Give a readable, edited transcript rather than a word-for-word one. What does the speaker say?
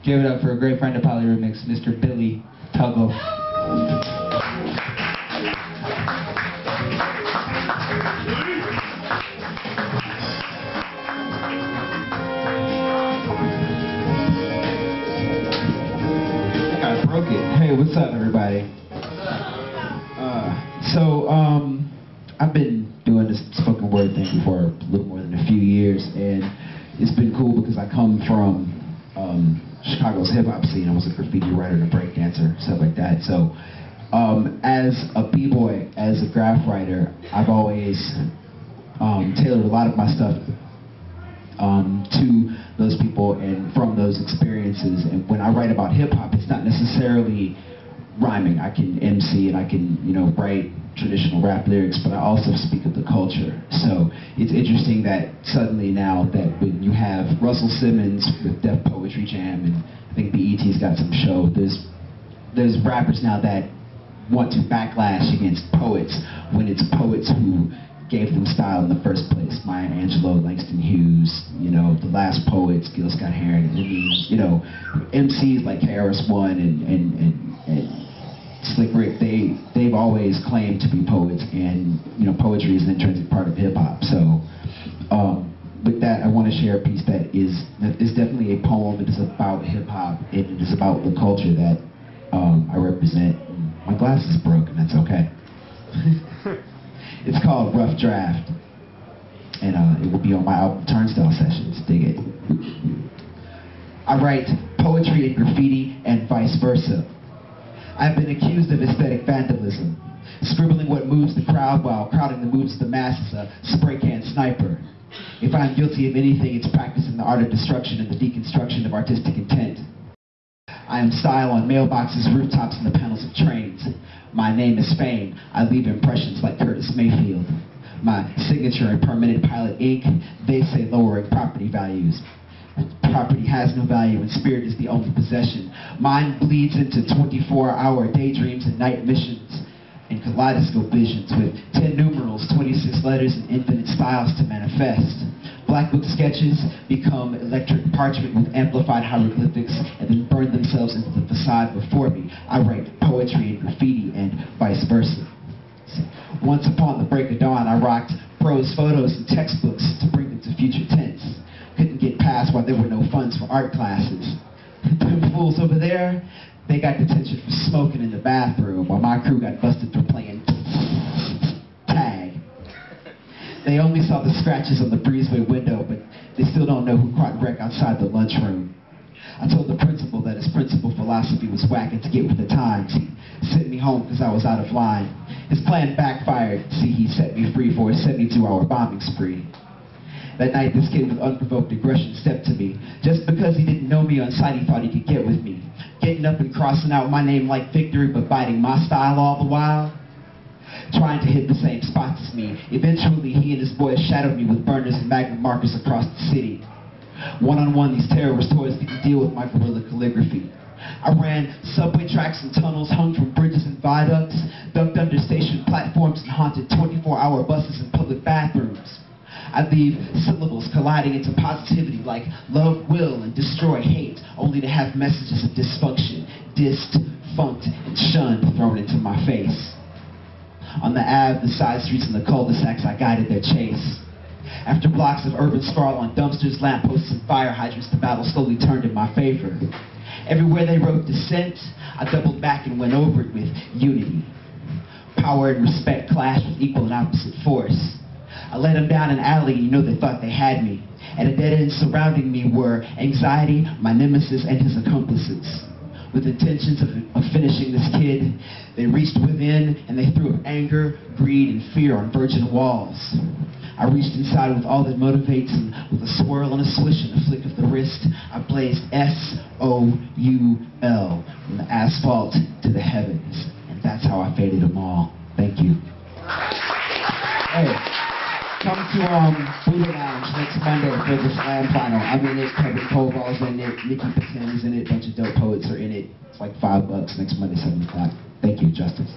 Give it up for a great friend of Poly Remix, Mr. Billy Tuggle. I broke it. Hey, what's up, everybody? I've been doing this spoken word thing for a little more than a few years, and it's been cool because I come from Chicago's hip-hop scene. I was a graffiti writer and a breakdancer, stuff like that. So as a b-boy, as a graph writer, I've always tailored a lot of my stuff to those people and from those experiences. And when I write about hip-hop, it's not necessarily rhyming. I can MC and I can, write traditional rap lyrics, but I also speak of the culture. So it's interesting that suddenly now that when you have Russell Simmons with Def Poetry Jam, and I think BET's got some show, there's rappers now that want to backlash against poets when it's poets who gave them style in the first place. Maya Angelou, Langston Hughes, the last poets, Gil Scott-Heron. I mean, MCs like KRS-One and Slick Rick, they've always claimed to be poets, and poetry is an intrinsic part of hip hop. So with that, I want to share a piece that is definitely a poem. It is about hip hop. It is about the culture that I represent. My glass is broken. That's okay. It's called Rough Draft, and it will be on my album Turnstile Sessions. Dig it. I write poetry and graffiti and vice versa. I've been accused of aesthetic vandalism, scribbling what moves the crowd while crowding the moves of the masses, a spray can sniper. If I'm guilty of anything, it's practicing the art of destruction and the deconstruction of artistic intent. I am style on mailboxes, rooftops, and the panels of trains. My name is fame. I leave impressions like Curtis Mayfield. My signature in permanent pilot ink, they say lowering property values. Property has no value and spirit is the only possession. Mine bleeds into 24-hour daydreams and night missions and kaleidoscope visions with 10 numerals, 26 letters, and infinite styles to manifest. Black book sketches become electric parchment with amplified hieroglyphics and then burn themselves into the facade before me. I write poetry and graffiti and vice versa. Once upon the break of dawn, I rocked prose photos and textbooks to bring them to future tense. Couldn't get past while there were no funds for art classes. Them fools over there, they got detention for smoking in the bathroom while my crew got busted for playing tag. They only saw the scratches on the breezeway window, but they still don't know who caught wreck outside the lunchroom. I told the principal that his principal philosophy was whacking to get with the times. He sent me home because I was out of line. His plan backfired. See, he set me free for a 72-hour bombing spree. That night, this kid with unprovoked aggression stepped to me. Just because he didn't know me on sight, he thought he could get with me. Getting up and crossing out my name like victory, but biting my style all the while. Trying to hit the same spots as me. Eventually, he and his boys shadowed me with burners and magnum markers across the city. One-on-one, these terrorist toys didn't deal with my guerrilla calligraphy. I ran subway tracks and tunnels hung from bridges and viaducts, ducked under station platforms, and haunted 24-hour buses and public bathrooms. I leave syllables colliding into positivity like love will and destroy hate, only to have messages of dysfunction, dissed, funked, and shunned thrown into my face. On the Ave, the side streets, and the cul-de-sacs, I guided their chase. After blocks of urban sprawl on dumpsters, lampposts, and fire hydrants, the battle slowly turned in my favor. Everywhere they wrote dissent, I doubled back and went over it with unity. Power and respect clashed with equal and opposite force. I led them down an alley, and they thought they had me. At a dead end surrounding me were anxiety, my nemesis, and his accomplices. With intentions of finishing this kid, they reached within and they threw up anger, greed, and fear on virgin walls. I reached inside with all that motivates, and with a swirl and a swish and a flick of the wrist, I blazed SOUL from the asphalt to the heavens. And that's how I faded them all. Thank you. Hey. Come to Buddha Lounge next Monday for the slam final. I'm in it, Kevin Koval's in it, Nikki Patin's in it, a bunch of dope poets are in it. It's like $5 next Monday, 7 o'clock. Thank you, Justice.